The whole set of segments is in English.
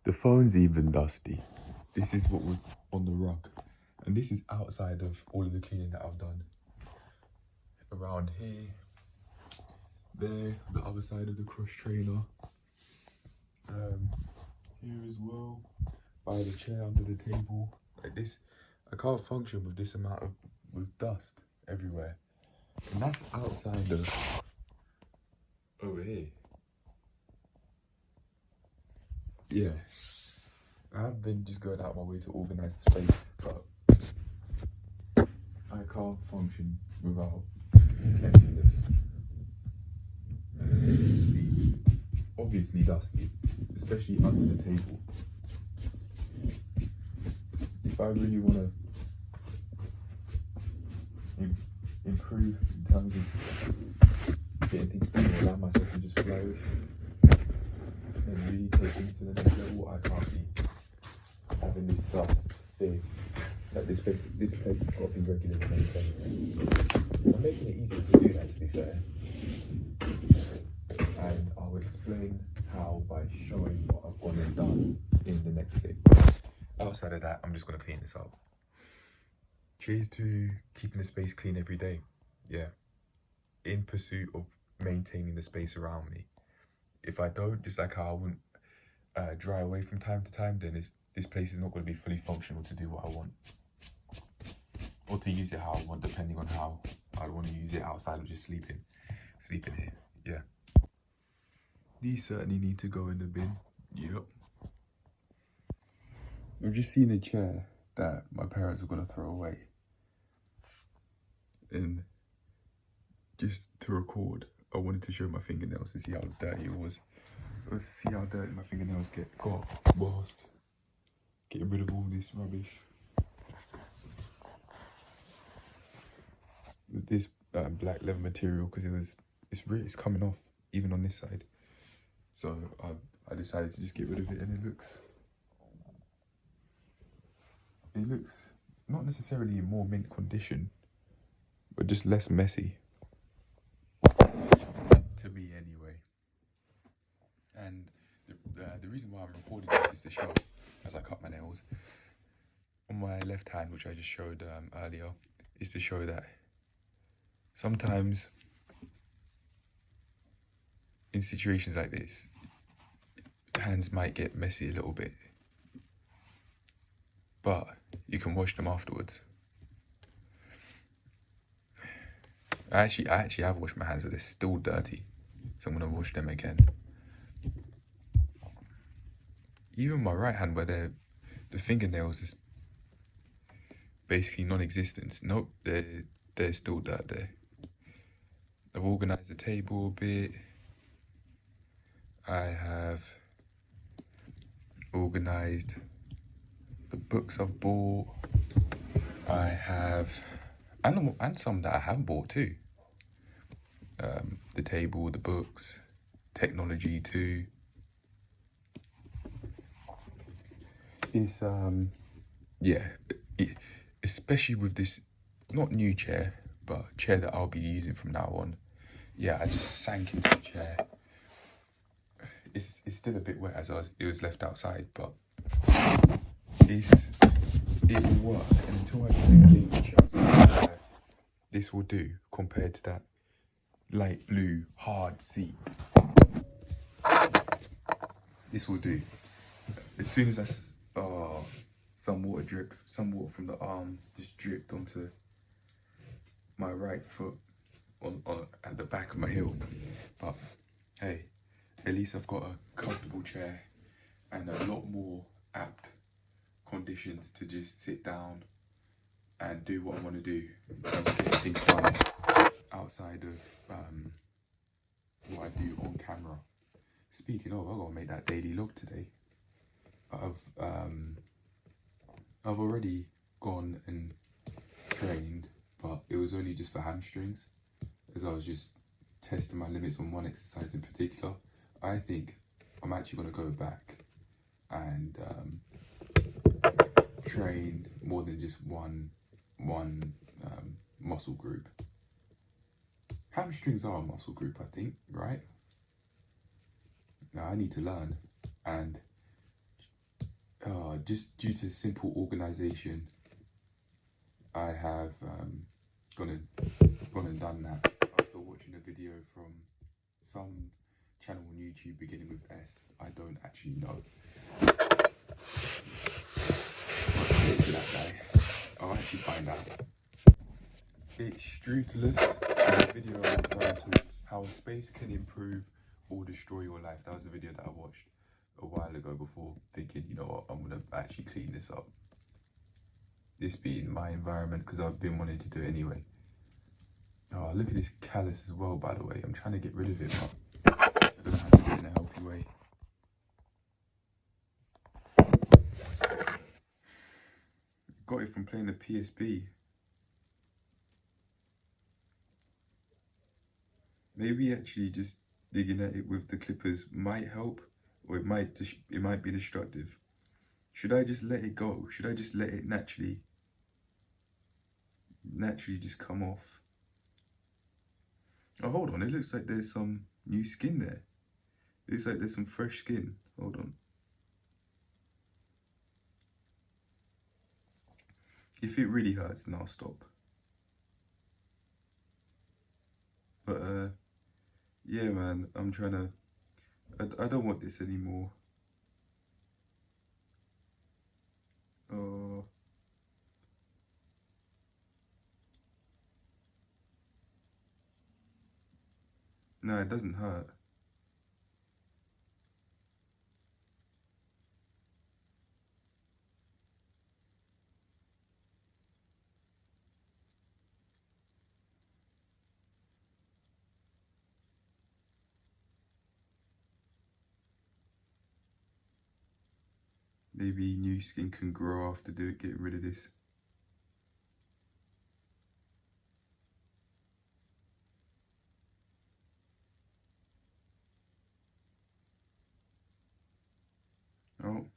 The phone's even dusty. This is what was on the rug. And this is outside of all of the cleaning that I've done. Around here, there, the other side of the cross trainer. Here as well, by the chair, under the table. Like this, I can't function with this amount of with dust everywhere. And that's outside of over here. Yeah, I've been just going out my way to organise the space, but I can't function without cleanliness. And the place must be obviously dusty, especially under the table. If I really want to improve in terms of getting things done or allow myself to just flourish and really take things to the next level, I can't be having this dust thing. Like this place has got to be regularly maintained. I'm making it easier to do that, to be fair. And I'll explain how by showing what I've gone and done in the next clip. Outside of that, I'm just going to clean this up. Cheers to keeping the space clean every day. Yeah. In pursuit of maintaining the space around me. If I don't, just like how I wouldn't dry away from time to time, then this place is not going to be fully functional to do what I want. Or to use it how I want, depending on how I want to use it outside of just sleeping here. Yeah. These certainly need to go in the bin. Yep. I've just seen a chair that my parents were going to throw away. And just to record, I wanted to show my fingernails to see how dirty it was. Let's see how dirty my fingernails got whilst getting rid of all this rubbish. With this black leather material, because it's coming off even on this side. So I decided to just get rid of it, and it looks not necessarily in more mint condition, but just less messy. To me anyway. And the reason why I'm recording this is to show, as I cut my nails, on my left hand, which I just showed earlier, is to show that sometimes in situations like this, hands might get messy a little bit, but you can wash them afterwards. I actually have washed my hands, but they're still dirty, so I'm gonna wash them again. Even my right hand, where the fingernails is basically non-existent. Nope, there's still dirt there. I've organised the table a bit. I have organised the books I've bought. I have, and some that I haven't bought too. The table, the books, technology too. It's especially with this not new chair, but chair that I'll be using from now on. Yeah, I just sank into the chair. It's still a bit wet as it was left outside, but it will work. And until I can engage outside, this will do compared to that light blue hard seat. This will do. As soon as some water from the arm just dripped onto my right foot on at the back of my heel. But hey, at least I've got a comfortable chair and a lot more apt conditions to just sit down and do what I want to do and get things done outside of what I do on camera. Speaking of, I've got to make that daily log today. I've already gone and trained, but it was only just for hamstrings, as I was just testing my limits on one exercise in particular. I think I'm actually going to go back and train more than just one muscle group. Hamstrings are a muscle group, I think, right? Now I need to learn, and just due to simple organization, I have gone and done that after watching a video from some channel on YouTube beginning with S. I don't actually know. That guy. I'll actually find out. It's Struthless, a video referring to how space can improve or destroy your life. That was a video that I watched a while ago before thinking, you know what, I'm gonna actually clean this up. This being my environment, because I've been wanting to do it anyway. Oh, look at this callus as well, by the way. I'm trying to get rid of it, but I don't know how to do it in a healthy way. Got it from playing the PSP. Maybe actually just digging at it with the clippers might help, or it might be destructive. Should I just let it go? Should I just let it naturally just come off? Oh, hold on, it looks like there's some new skin there. It looks like there's some fresh skin. Hold on. If it really hurts, then I'll stop. But yeah, man, I'm trying to, I don't want this anymore. Oh. No, it doesn't hurt. Maybe new skin can grow after getting rid of this. Oh.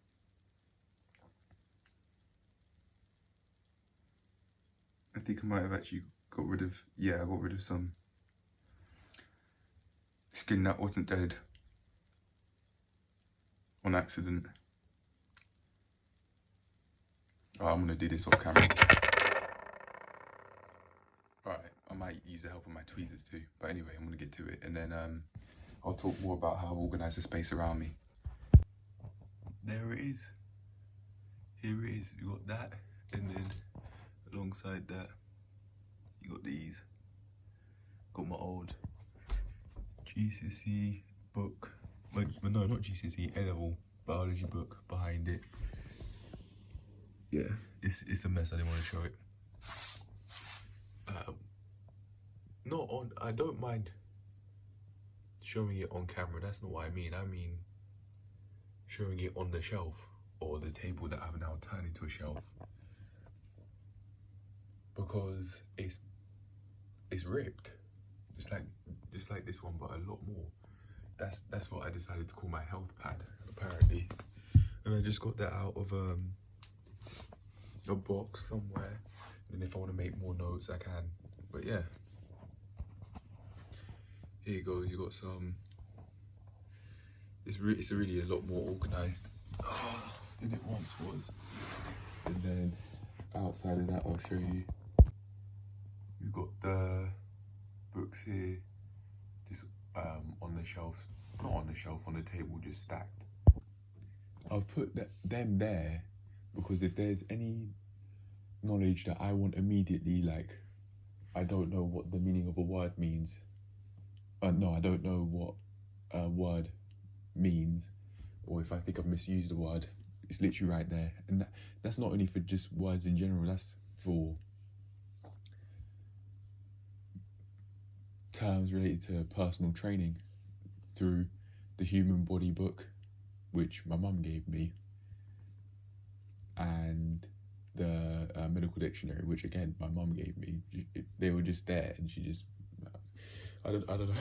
I think I might have actually got rid of, yeah, I got rid of some skin that wasn't dead on accident. Oh, I'm gonna do this off camera. Alright, I might use the help of my tweezers too. But anyway, I'm gonna get to it and then I'll talk more about how I've organised the space around me. There it is. Here it is. You got that, and then alongside that, you got these. Got my old GCSE book. No, not GCSE, A-level biology book behind it. Yeah, it's a mess. I didn't want to show it. I don't mind showing it on camera. That's not what I mean. I mean showing it on the shelf or the table that I've now turned into a shelf, because it's ripped. It's like this one, but a lot more. That's what I decided to call my health pad, apparently. And I just got that out of a box somewhere. And if I want to make more notes, I can. But yeah, here you go. You got some. It's really a lot more organised than it once was. And then outside of that, I'll show you. You've got the books here, just on the shelf, not on the shelf, on the table, just stacked. I've put them there because if there's any knowledge that I want immediately, like I don't know what the meaning of a word means. No, I don't know what a word means, or if I think I've misused a word, it's literally right there. And that's not only for just words in general, that's for terms related to personal training through the Human Body book, which my mum gave me, and the medical dictionary, which again my mum gave me. They were just there, and she just I don't know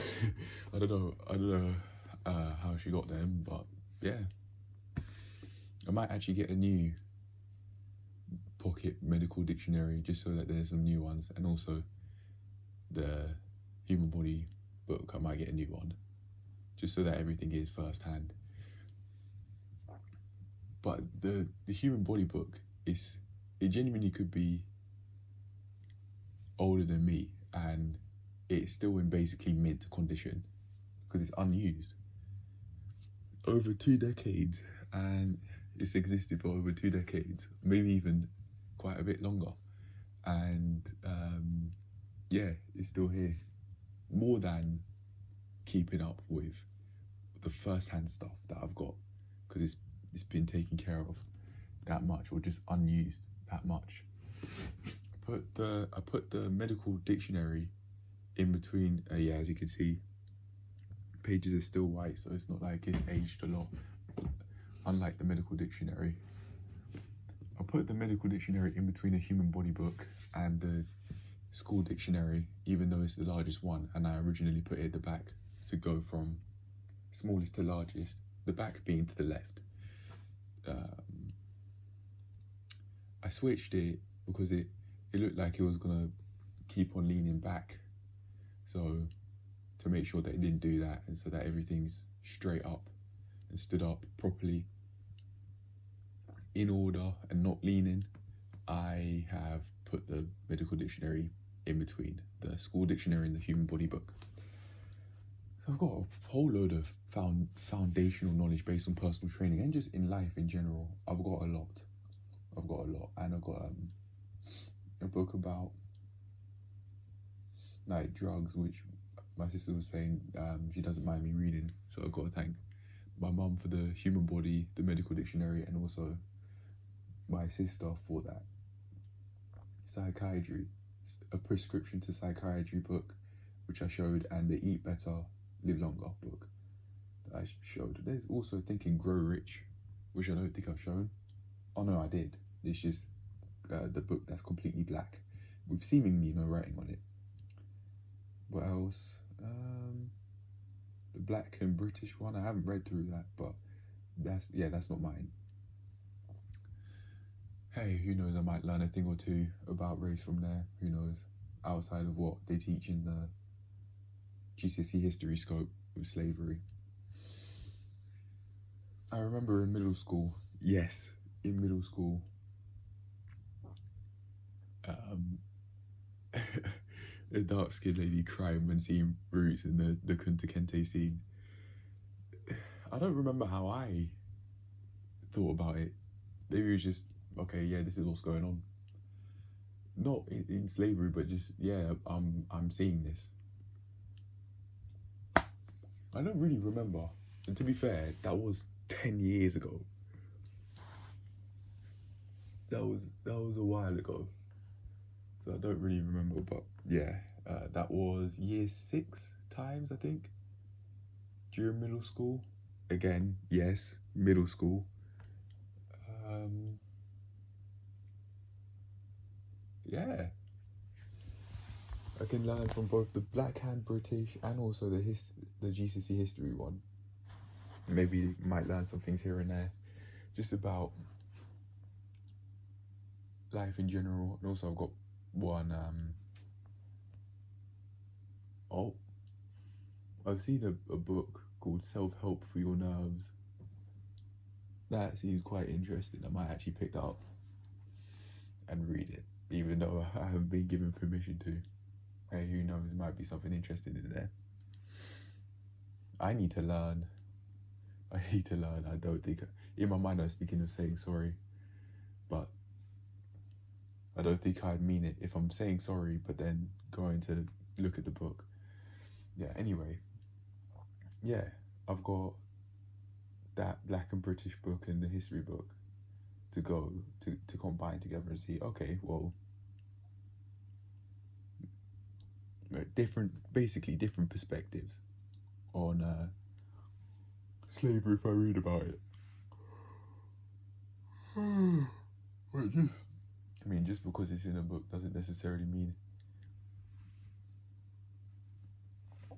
I don't know how she got them, but yeah, I might actually get a new pocket medical dictionary just so that there's some new ones, and also the Human Body book, I might get a new one just so that everything is first hand. But the human body book it genuinely could be older than me, and it's still in basically mint condition because it's unused. Over 2 decades, and it's existed for over 2 decades, maybe even quite a bit longer. And yeah, it's still here. More than keeping up with the first-hand stuff that I've got, because it's been taken care of that much, or just unused that much. I put the medical dictionary in between. Yeah, as you can see, pages are still white, so it's not like it's aged a lot, unlike the medical dictionary. I put the medical dictionary in between a human body book and the school dictionary, even though it's the largest one, and I originally put it at the back to go from smallest to largest, the back being to the left. I switched it because it looked like it was gonna keep on leaning back, so to make sure that it didn't do that, and so that everything's straight up and stood up properly in order and not leaning, I have put the medical dictionary in between the school dictionary and the human body book. So I've got a whole load of foundational knowledge based on personal training and just in life in general. I've got a lot, and I've got a book about like drugs, which my sister was saying she doesn't mind me reading, so I've got to thank my mum for the human body, the medical dictionary, and also my sister for that. Psychiatry, a prescription to psychiatry book, which I showed, and the Eat Better, Live Longer book that I showed. There's also Think and Grow Rich, which I don't think I've shown. Oh no, I did. It's just the book that's completely black with seemingly no writing on it. What else? The Black and British one, I haven't read through that, but that's not mine. Hey, who knows, I might learn a thing or two about race from there, who knows, outside of what they teach in the GCSE history scope with slavery. I remember in middle school, a dark-skinned lady crying when seeing Roots in the Kunta Kinte scene. I don't remember how I thought about it. Maybe it was just, okay, yeah, this is what's going on. Not in slavery, but just, yeah, I'm seeing this. I don't really remember. And to be fair, that was 10 years ago. That was a while ago. So I don't really remember, but yeah, that was year 6 times, I think, during middle school. Again, yes, middle school. Yeah, I can learn from both the Blackhand British and also the GCSE history one. Maybe might learn some things here and there, just about life in general. And also I've got one, I've seen a book called Self-Help for Your Nerves. That seems quite interesting. I might actually pick that up and read it, even though I haven't been given permission to. Hey, who knows, might be something interesting in there. I need to learn. I don't think, in my mind I was thinking of saying sorry, but I don't think I'd mean it if I'm saying sorry but then going to look at the book. Yeah, anyway, yeah, I've got that Black and British book and the history book to go to combine together and see, okay, well, basically different perspectives on slavery if I read about it. Just because it's in a book doesn't necessarily mean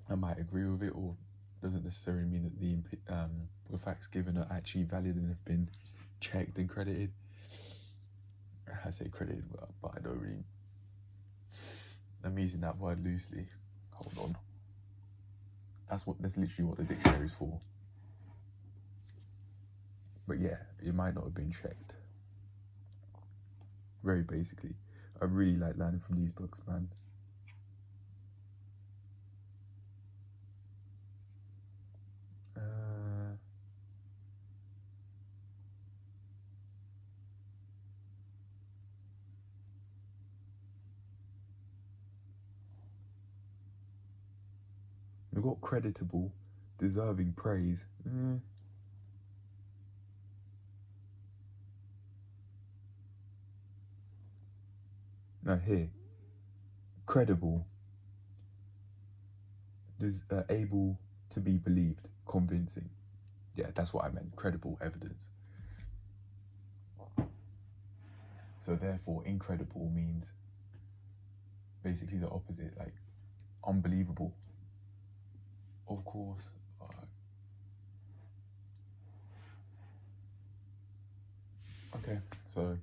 I might agree with it, or doesn't necessarily mean that the facts given are actually valid and have been checked and credited. I say credited, but I don't really. I'm using that word loosely. Hold on. That's literally what the dictionary is for. But yeah, it might not have been checked. Very basically, I really like learning from these books, man. We've got creditable, deserving praise. Now here, credible, able to be believed, convincing. Yeah, that's what I meant, credible evidence. So therefore, incredible means basically the opposite, like unbelievable. Of course. Okay, so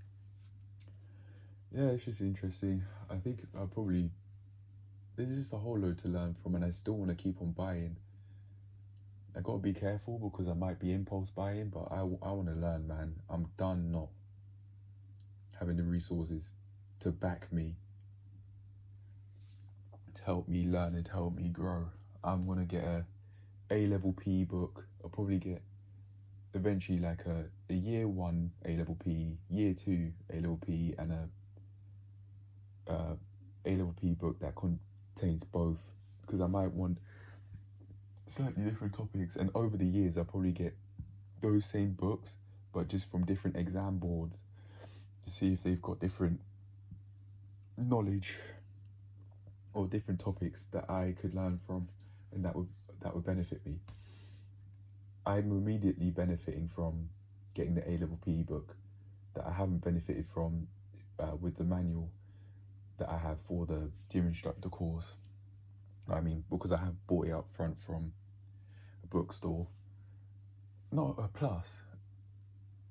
yeah, it's just interesting. I think there's just a whole load to learn from, and I still want to keep on buying. I gotta be careful because I might be impulse buying, but I want to learn, man. I'm done not having the resources to back me, to help me learn and to help me grow. I'm gonna get a A-level PE book. I'll probably get eventually like a year 1 A-level PE, year 2 A-level PE, and a A-level PE book that contains both, because I might want slightly different topics. And over the years, I'll probably get those same books, but just from different exam boards, to see if they've got different knowledge or different topics that I could learn from, and that would benefit me. I'm immediately benefiting from getting the A-level PE book that I haven't benefited from with the manual that I have for the gym instructor course. I mean, because I have bought it up front from a bookstore. Not a plus.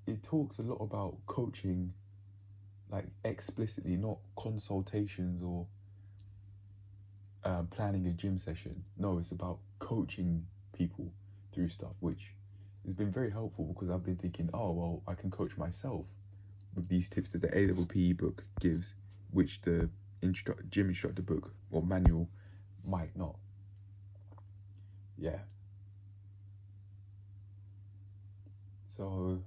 It talks a lot about coaching, like explicitly, not consultations or planning a gym session. No, it's about coaching people through stuff, which has been very helpful, because I've been thinking, oh, well, I can coach myself with these tips that the A-level PE book gives, which the gym instructor book or manual might not. Yeah. So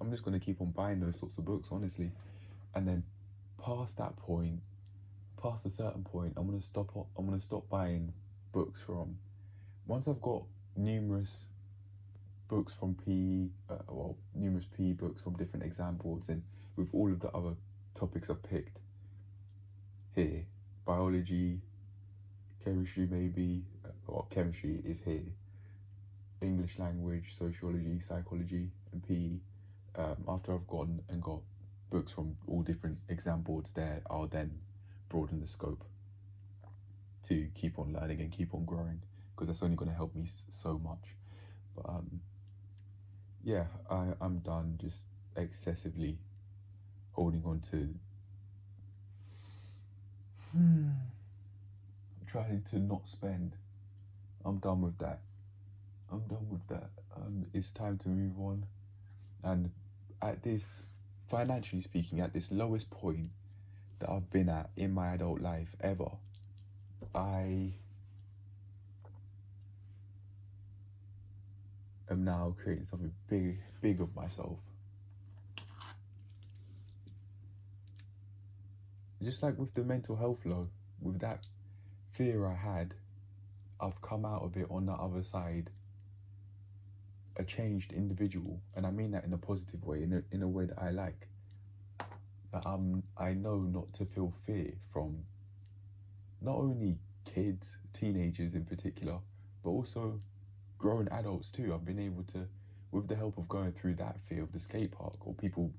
I'm just going to keep on buying those sorts of books, honestly. And then past a certain point, I'm going to stop buying books from. Once I've got numerous books from PE, numerous PE books from different exam boards, and with all of the other topics I've picked here, biology, chemistry maybe, chemistry is here, English language, sociology, psychology, and PE. After I've gone and got books from all different exam boards there, I'll then broaden the scope to keep on learning and keep on growing, because that's only going to help me so much. But yeah, I'm done just excessively holding on to trying to not spend. I'm done with that. It's time to move on. And at this, financially speaking, at this lowest point that I've been at in my adult life ever, I am now creating something big of myself. Just like with the mental health low, with that fear I had, I've come out of it on the other side a changed individual, and I mean that in a positive way, in a way that I like. That I know not to feel fear from not only kids, teenagers in particular, but also grown adults too. I've been able to, with the help of going through that fear of the skate park, or people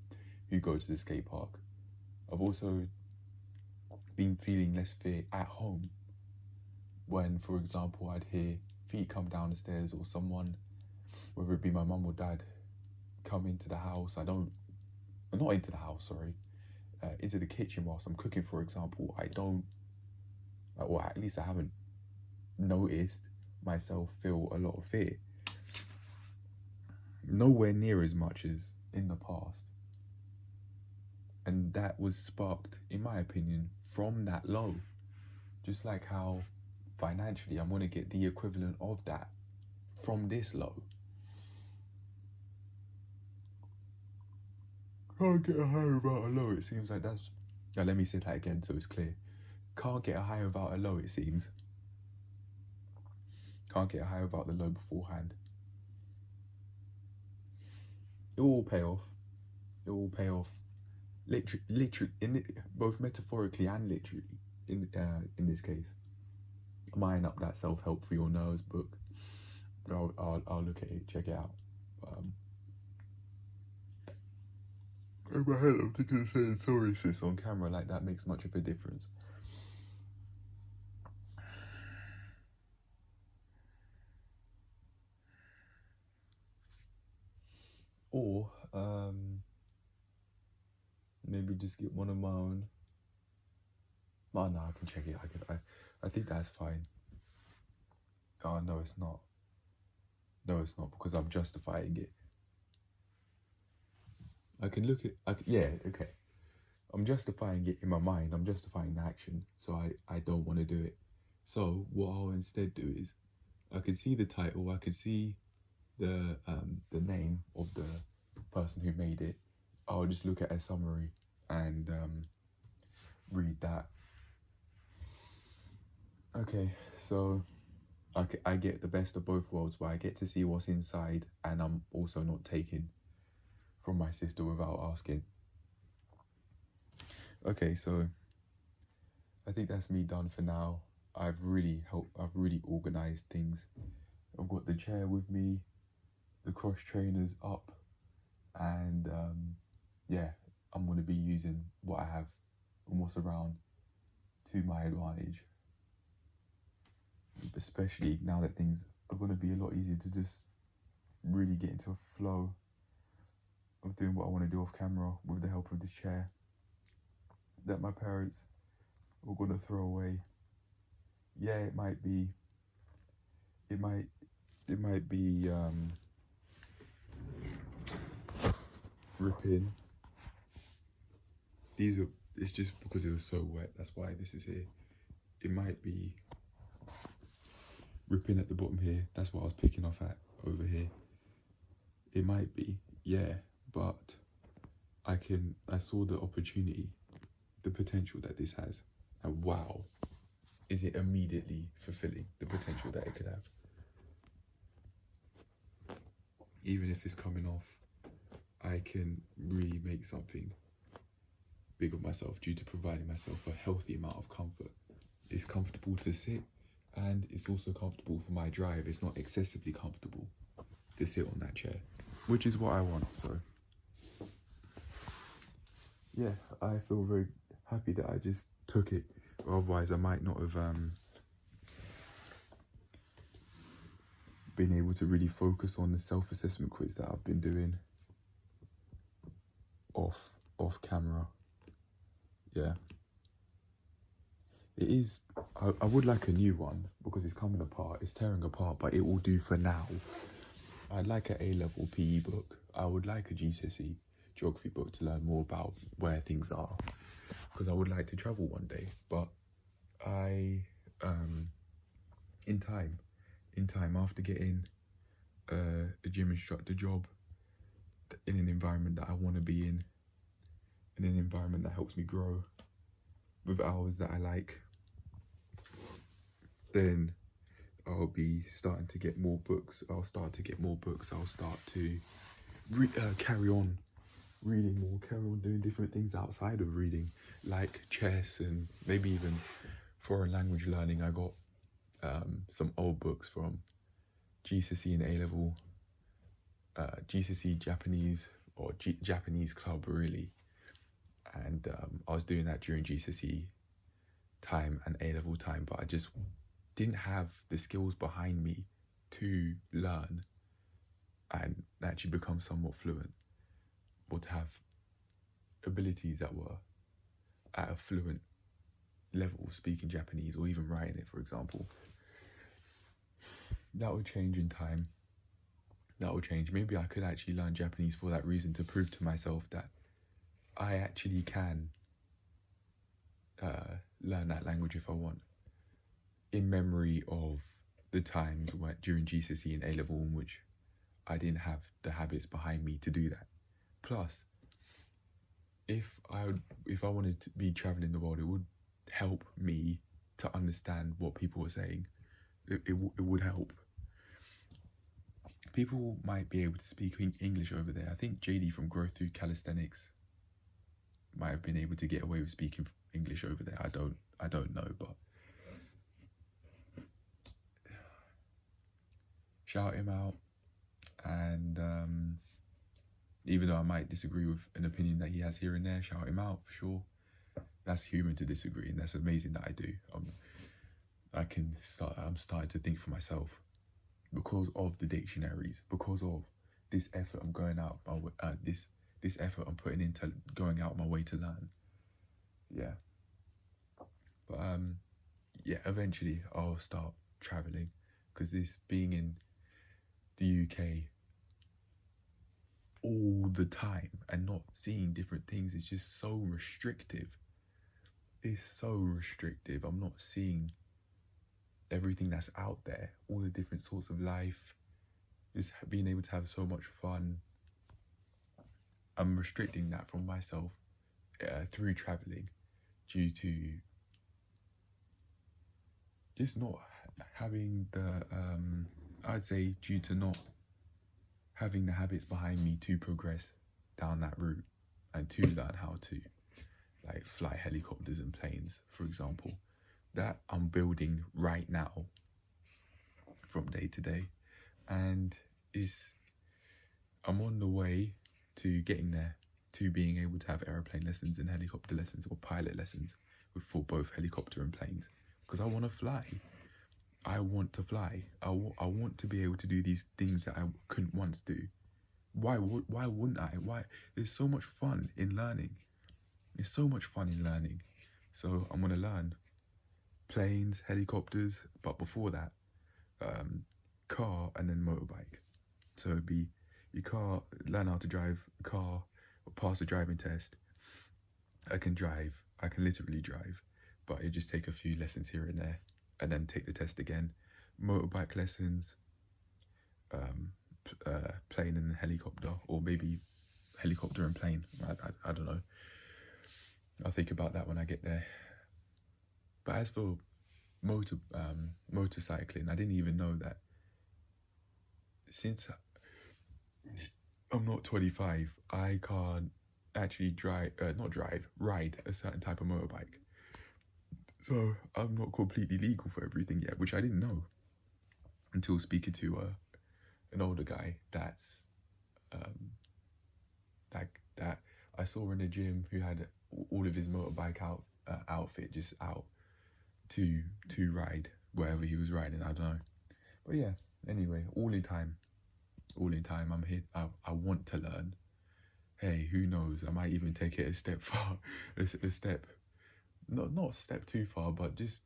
who go to the skate park, I've also been feeling less fear at home. When, for example, I'd hear feet come down the stairs, or someone, whether it be my mum or dad, come into the house. Not into the house, sorry, into the kitchen whilst I'm cooking, for example. I don't, or at least I haven't noticed myself feel a lot of fear. nowhere near as much as in the past. And that was sparked, in my opinion, from that low. Just like how financially I'm going to get the equivalent of that from this low. Can't get a high without a low, it seems like that's... Now let me say that again so it's clear. Can't get a high without a low, it seems. Can't get a high without the low beforehand. It will pay off. It will pay off. Literally, both metaphorically and literally, in this case. I'm eyeing up that self-help for your nerves book. I'll look at it, check it out. In my head, I'm thinking of saying sorry, sis, on camera, like that makes much of a difference. Or maybe just get one of my own. Oh no, I can check it. I think that's fine. Oh no, it's not. No, it's not, because I'm justifying it. I can look at. Yeah, okay. I'm justifying it in my mind. I'm justifying the action, so I don't want to do it. So what I'll instead do is, I can see the title. I can see the name of the person who made it. I'll just look at a summary and read that. Okay, so I get the best of both worlds, where I get to see what's inside, and I'm also not taking from my sister without asking. Okay, so I think that's me done for now. I've really organized things. I've got the chair with me, the cross trainers up, and yeah, I'm going to be using what I have and what's around to my advantage. Especially now that things are going to be a lot easier to just really get into a flow of doing what I want to do off camera with the help of this chair that my parents were going to throw away. Yeah, it might be ripping. It's just because it was so wet, that's why this is here. It might be ripping at the bottom here, that's what I was picking off at over here. It might be, yeah, but I saw the opportunity, the potential that this has, and wow, is it immediately fulfilling the potential that it could have. Even if it's coming off, I can really make something big of myself due to providing myself a healthy amount of comfort. It's comfortable to sit, and it's also comfortable for my drive. It's not excessively comfortable to sit on that chair, which is what I want. So yeah, I feel very happy that I just took it. Otherwise I might not have been able to really focus on the self-assessment quiz that I've been doing off camera. Yeah, it is. I would like a new one because it's coming apart, it's tearing apart, but it will do for now. I'd like an A-level PE book. I would like a GCSE geography book to learn more about where things are, because I would like to travel one day. But in time after getting a gym instructor job in an environment that I want to be in an environment that helps me grow with hours that I like, then I'll be starting to get more books. I'll start to carry on reading more, carry on doing different things outside of reading, like chess and maybe even foreign language learning. I got some old books from GCSE and A-level, GCSE Japanese, or Japanese club really, and I was doing that during GCSE time and A-level time, but I just didn't have the skills behind me to learn and actually become somewhat fluent, or to have abilities that were at a fluent level, speaking Japanese or even writing it, for example. That would change in time. that will change. Maybe I could actually learn Japanese for that reason, to prove to myself that I actually can learn that language if I want, in memory of the times when during GCSE and A-level in which I didn't have the habits behind me to do that. Plus, if I wanted to be traveling the world, it would help me to understand what people were saying. It would help. People might be able to speak English over there. I think JD from Growth Through Calisthenics might have been able to get away with speaking English over there. I don't know, but shout him out. And even though I might disagree with an opinion that he has here and there, shout him out for sure. That's human to disagree, and that's amazing that I do. I'm starting to think for myself, because of the dictionaries, because of this effort I'm going out my this effort I'm putting into going out my way to learn. Yeah. But yeah, eventually I'll start traveling, because this being in the UK all the time and not seeing different things is just so restrictive. It's so restrictive. I'm not seeing everything that's out there, all the different sorts of life, just being able to have so much fun. I'm restricting that from myself through traveling, due to just not having the I'd say due to not having the habits behind me to progress down that route, and to learn how to like fly helicopters and planes, for example, that I'm building right now from day to day. And I'm on the way to getting there, to being able to have aeroplane lessons and helicopter lessons, or pilot lessons for both helicopter and planes, because I want to fly. I want to fly. I want to be able to do these things that I couldn't once do. Why wouldn't I? Why? There's so much fun in learning. There's so much fun in learning. So I'm going to learn planes, helicopters, but before that, car and then motorbike. So it'd be your car, learn how to drive a car, or pass the driving test. I can literally drive, but it just take a few lessons here and there, and then take the test again. Motorbike lessons, plane and helicopter, or maybe helicopter and plane. I don't know. I'll think about that when I get there. But as for motorcycling, I didn't even know that since I'm not 25, I can't actually ride a certain type of motorbike. So I'm not completely legal for everything yet, which I didn't know until speaking to an older guy that I saw in the gym, who had all of his motorbike outfit just out to ride wherever he was riding. I don't know, but yeah. Anyway, all in time. I'm here. I want to learn. Hey, who knows? I might even take it a step far, a step, not a step too far, but just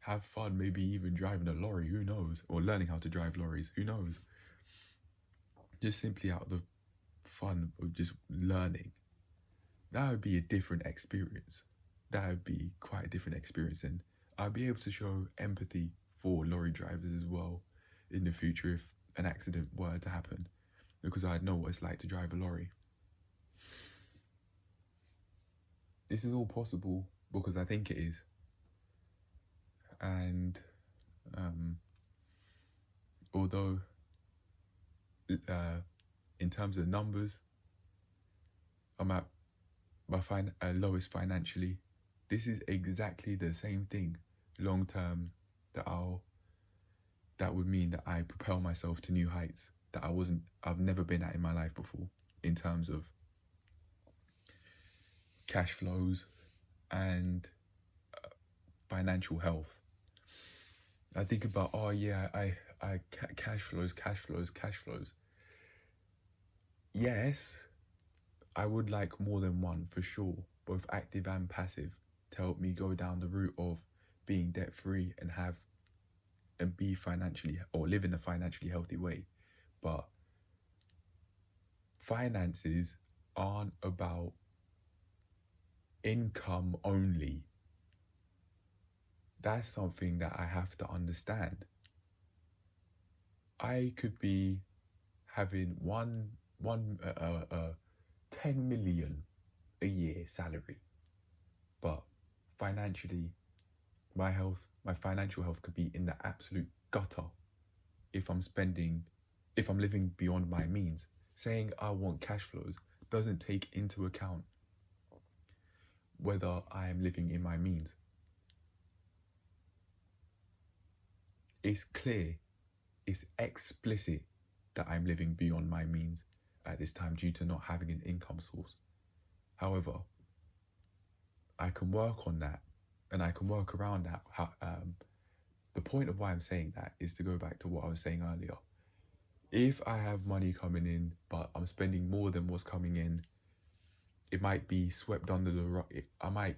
have fun. Maybe even driving a lorry. Who knows? Or learning how to drive lorries. Who knows? Just simply out of the fun of just learning. That would be a different experience. That would be quite a different experience, and I'd be able to show empathy for lorry drivers as well in the future if an accident were to happen, because I'd know what it's like to drive a lorry. This is all possible because I think it is. And although in terms of numbers, I'm at my lowest financially, this is exactly the same thing long term that would mean that I propel myself to new heights that I've never been at in my life before, in terms of cash flows and financial health. I think about, cash flows. Yes, I would like more than one for sure, both active and passive, to help me go down the route of being debt free and be financially, or live in a financially healthy way. But finances aren't about income only. That's something that I have to understand. I could be having 10 million a year salary, but financially, my financial health could be in the absolute gutter if I'm living beyond my means. Saying I want cash flows doesn't take into account whether I am living in my means. It's clear, it's explicit that I'm living beyond my means at this time due to not having an income source. However, I can work on that and I can work around that. The point of why I'm saying that is to go back to what I was saying earlier. If I have money coming in, but I'm spending more than what's coming in, it might be swept under the rug. I might,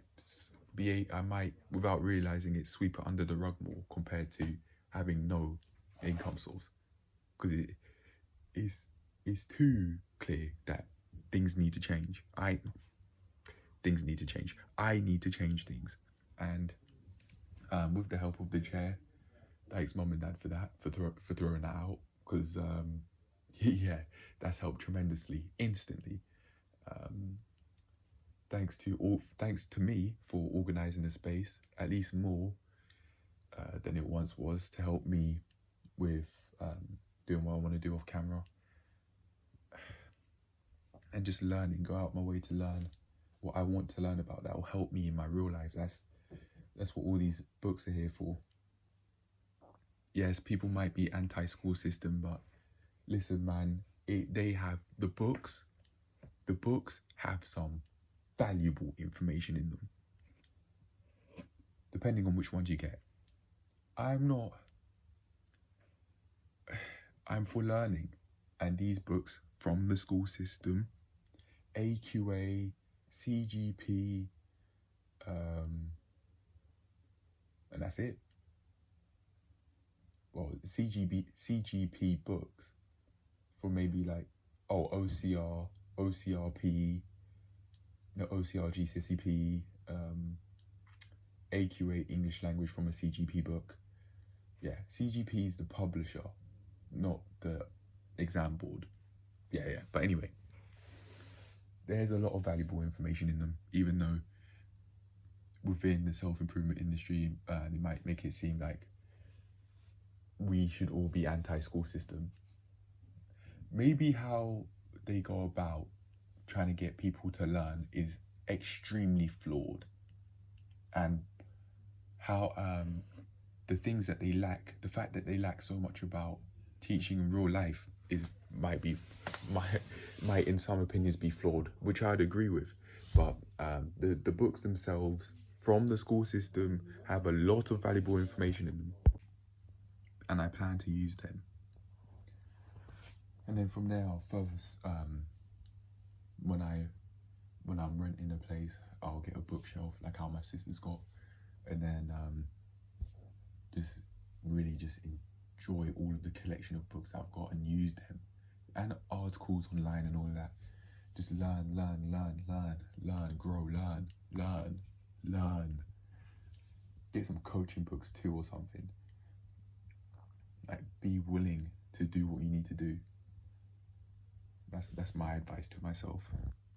without realizing it, sweep it under the rug more compared to having no income source. Because it's too clear that things need to change. Things need to change. I need to change things. And with the help of the chair, thanks mum and dad for that, for throwing that out. Because, yeah, that's helped tremendously, instantly. Thanks to me for organising the space, at least more than it once was, to help me with doing what I want to do off camera. And just learning, go out my way to learn what I want to learn about that will help me in my real life. That's what all these books are here for. Yes, people might be anti-school system, but listen, man, they have the books. The books have some valuable information in them, depending on which ones you get. I'm for learning, and these books from the school system, AQA, CGP, and that's it. Well, CGP books for maybe like, OCR, OCRP, OCR GCSE, AQA English language from a CGP book. Yeah, CGP is the publisher, not the exam board. Yeah. But anyway, there's a lot of valuable information in them, even though within the self-improvement industry, they might make it seem like we should all be anti-school system. Maybe how they go about trying to get people to learn is extremely flawed, and how the things that they lack, the fact that they lack so much about teaching in real life might in some opinions be flawed, which I'd agree with. But the books themselves from the school system have a lot of valuable information in them, and I plan to use them. And then from there, I'll further, when I'm renting a place, I'll get a bookshelf like how my sister's got, and then just enjoy all of the collection of books I've got and use them, and articles online and all of that. Just learn, grow, learn. Get some coaching books too or something. Like, be willing to do what you need to do. That's my advice to myself,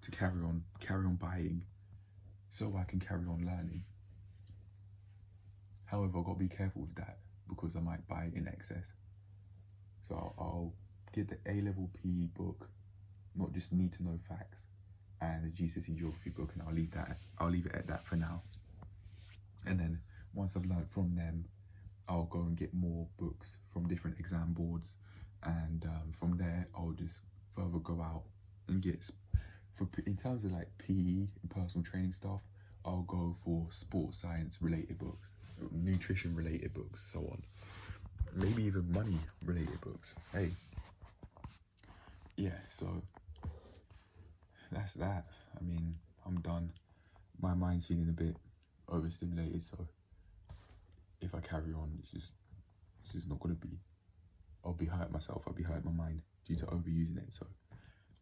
to carry on buying so I can carry on learning. However, I've got to be careful with that because I might buy in excess. So I'll get the A-level PE book, not just need to know facts, and the GCSE geography book, and I'll leave it at that for now. And then once I've learned from them, I'll go and get more books from different exam boards, and from there I'll just further go out and get, in terms of like PE and personal training stuff, I'll go for sports science related books, nutrition related books, so on. Maybe even money related books. Hey, yeah, so that's that. I mean, I'm done. My mind's feeling a bit overstimulated, so if I carry on, it's just not gonna be. I'll be hurting myself, I'll be hurting my mind due to overusing it. So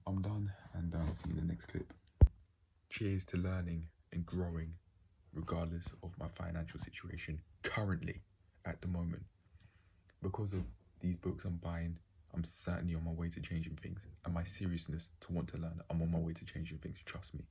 I'm done, and see you in the next clip. Cheers to learning and growing, regardless of my financial situation currently at the moment. Because of these books I'm buying, I'm certainly on my way to changing things, and my seriousness to want to learn, I'm on my way to changing things, trust me.